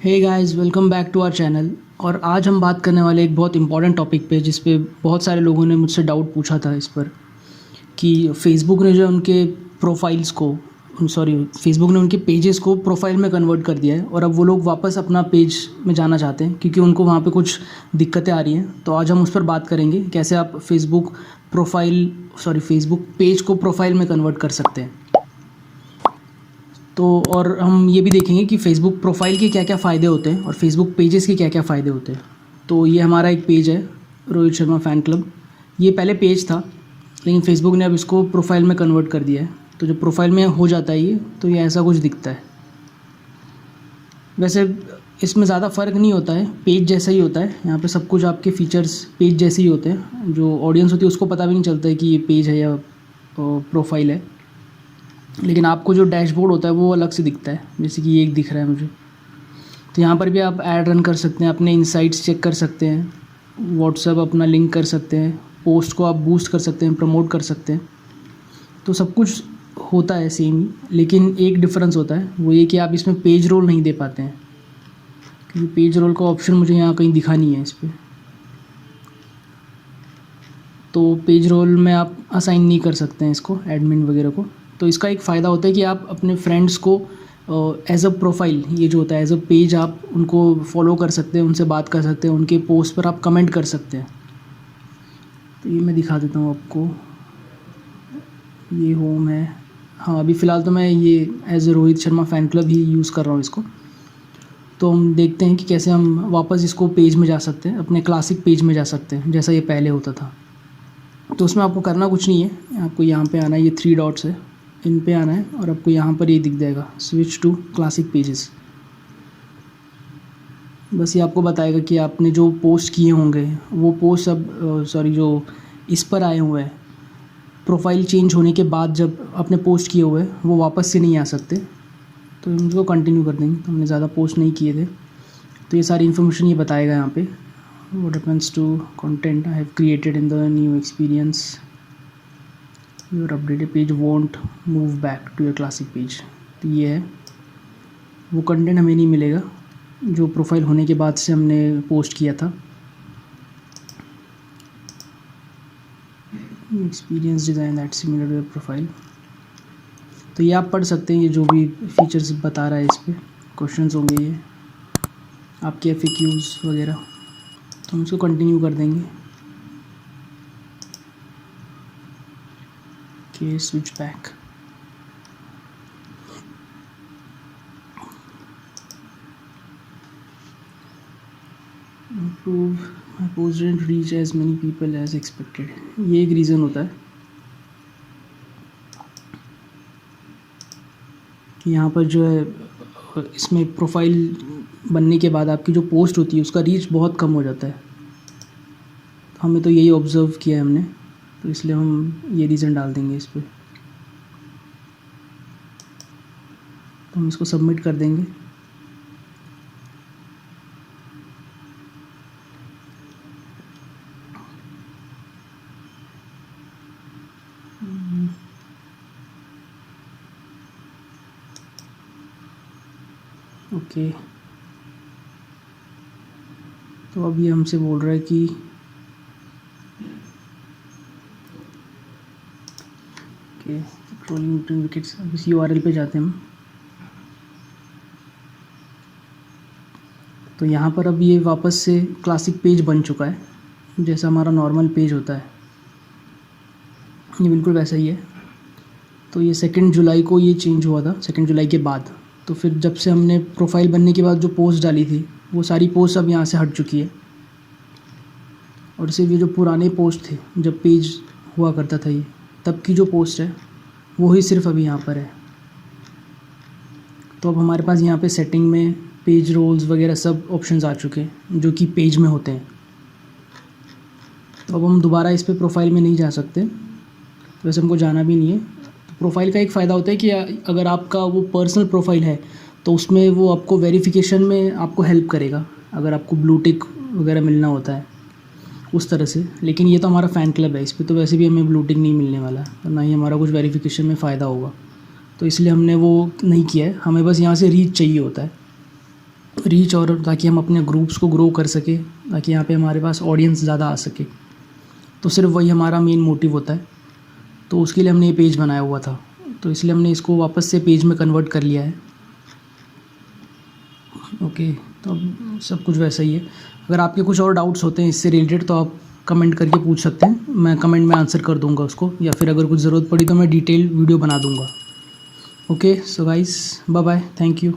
Hey guys, welcome back to our channel. और आज हम बात करने वाले एक बहुत इंपॉर्टेंट टॉपिक पे जिस पे बहुत सारे लोगों ने मुझसे डाउट पूछा था इस पर कि फ़ेसबुक ने जो उनके प्रोफाइल्स को फ़ेसबुक ने उनके पेजेस को प्रोफाइल में कन्वर्ट कर दिया है और अब वो लोग वापस अपना पेज में जाना चाहते हैं क्योंकि उनको वहाँ पे कुछ दिक्कतें आ रही हैं। तो आज हम उस पर बात करेंगे कैसे आप फ़ेसबुक पेज को प्रोफाइल में कन्वर्ट कर सकते हैं। तो और हम ये भी देखेंगे कि फ़ेसबुक प्रोफाइल के क्या क्या फ़ायदे होते हैं और फ़ेसबुक पेजेस के क्या क्या फ़ायदे होते हैं। तो ये हमारा एक पेज है, रोहित शर्मा फ़ैन क्लब। ये पहले पेज था लेकिन फ़ेसबुक ने अब इसको प्रोफाइल में कन्वर्ट कर दिया है। तो जब प्रोफाइल में हो जाता है तो ये ऐसा कुछ दिखता है। वैसे इसमें ज़्यादा फ़र्क नहीं होता है, पेज जैसा ही होता है। यहाँ पे सब कुछ आपके फ़ीचर्स पेज जैसे ही होते हैं। जो ऑडियंस होती है उसको पता भी नहीं चलता है कि ये पेज है या प्रोफाइल है, लेकिन आपको जो डैशबोर्ड होता है वो अलग से दिखता है, जैसे कि ये एक दिख रहा है मुझे। तो यहाँ पर भी आप ऐड रन कर सकते हैं, अपने इनसाइट्स चेक कर सकते हैं, व्हाट्सएप अपना लिंक कर सकते हैं, पोस्ट को आप बूस्ट कर सकते हैं, प्रमोट कर सकते हैं। तो सब कुछ होता है सेम ही, लेकिन एक डिफरेंस होता है, वो ये कि आप इसमें पेज रोल नहीं दे पाते हैं क्योंकि पेज रोल का ऑप्शन मुझे यहाँ कहीं दिखा नहीं है इस पर। तो पेज रोल में आप असाइन नहीं कर सकते हैं इसको, एडमिन वगैरह को। तो इसका एक फ़ायदा होता है कि आप अपने फ्रेंड्स को एज अ प्रोफाइल, ये जो होता है एज अ पेज, आप उनको फॉलो कर सकते हैं, उनसे बात कर सकते हैं, उनके पोस्ट पर आप कमेंट कर सकते हैं। तो ये मैं दिखा देता हूँ आपको, ये होम है। हाँ, अभी फ़िलहाल तो मैं ये as a Rohit Sharma fan club ही यूज़ कर रहा हूँ इसको। तो हम देखते हैं कि कैसे हम वापस इसको पेज में जा सकते हैं, अपने क्लासिक पेज में जा सकते हैं जैसा ये पहले होता था। तो उसमें आपको करना कुछ नहीं है, आपको यहाँ पे आना है, ये 3 डॉट्स है, इन पे आना है और आपको यहाँ पर ये दिख जाएगा स्विच टू क्लासिक पेजेस। बस ये आपको बताएगा कि आपने जो पोस्ट किए होंगे वो पोस्ट अब जो इस पर आए हुए हैं, प्रोफाइल चेंज होने के बाद जब आपने पोस्ट किए हुए हैं वो वापस से नहीं आ सकते। तो इनको कंटिन्यू कर देंगे, तो हमने ज़्यादा पोस्ट नहीं किए थे। तो ये सारी इन्फॉर्मेशन ये बताएगा यहाँ पे। What happens to content I have created in the new experience, your updated page won't move back to your classic page. तो ये है, वो कंटेंट हमें नहीं मिलेगा जो प्रोफाइल होने के बाद से हमने पोस्ट किया था। Experience design that similar to your profile. तो ये आप पढ़ सकते हैं, ये जो भी फीचर्स बता रहा है इस पर, क्वेश्चंस होंगे ये आपके FAQs वगैरह। तो हम इसको कंटिन्यू कर देंगे। Okay, switch back. Improve my post didn't reach as many people as expected. ये एक रीज़न होता है कि यहाँ पर जो है इसमें प्रोफाइल बनने के बाद आपकी जो पोस्ट होती है उसका रीच बहुत कम हो जाता है। तो हमें तो यही ऑब्ज़र्व किया है हमने, तो इसलिए हम ये रीज़न डाल देंगे इस पर। तो हम इसको सबमिट कर देंगे। ओके, तो अब ये हमसे बोल रहा है कि ट्रोलिंग विकेट्स। अब इस URL पे जाते हैं हम। तो यहाँ पर अब ये वापस से क्लासिक पेज बन चुका है, जैसा हमारा नॉर्मल पेज होता है, ये बिल्कुल वैसा ही है। तो ये 2 जुलाई को ये चेंज हुआ था, 2 जुलाई के बाद। तो फिर जब से हमने प्रोफाइल बनने के बाद जो पोस्ट डाली थी वो सारी पोस्ट अब यहाँ से हट चुकी है, और सिर्फ ये जो पुराने पोस्ट थे जब पेज हुआ करता था ये तब की जो पोस्ट है वो ही सिर्फ अभी यहाँ पर है। तो अब हमारे पास यहाँ पे सेटिंग में पेज रोल्स वगैरह सब ऑप्शंस आ चुके हैं जो कि पेज में होते हैं। तो अब हम दोबारा इस पर प्रोफाइल में नहीं जा सकते, वैसे हमको जाना भी नहीं है। तो प्रोफाइल का एक फ़ायदा होता है कि अगर आपका वो पर्सनल प्रोफाइल है तो उसमें वो आपको वेरिफिकेशन में आपको हेल्प करेगा, अगर आपको ब्लू टिक वगैरह मिलना होता है उस तरह से। लेकिन ये तो हमारा फ़ैन क्लब है, इस पर तो वैसे भी हमें ब्लू टिक नहीं मिलने वाला है और ना ही हमारा कुछ वेरिफिकेशन में फ़ायदा होगा, तो इसलिए हमने वो नहीं किया है। हमें बस यहाँ से रीच चाहिए होता है। रीच, और ताकि हम अपने ग्रुप्स को ग्रो कर सकें, ताकि यहाँ पे हमारे पास ऑडियंस ज़्यादा आ सके। तो सिर्फ वही हमारा मेन मोटिव होता है। तो उसके लिए हमने ये पेज बनाया हुआ था, तो इसलिए हमने इसको वापस से पेज में कन्वर्ट कर लिया है। ओके, तो अब सब कुछ वैसा ही है। अगर आपके कुछ और डाउट्स होते हैं इससे रिलेटेड तो आप कमेंट करके पूछ सकते हैं, मैं कमेंट में आंसर कर दूंगा उसको, या फिर अगर कुछ ज़रूरत पड़ी तो मैं डिटेल वीडियो बना दूंगा। Okay, so guys, bye bye, thank you.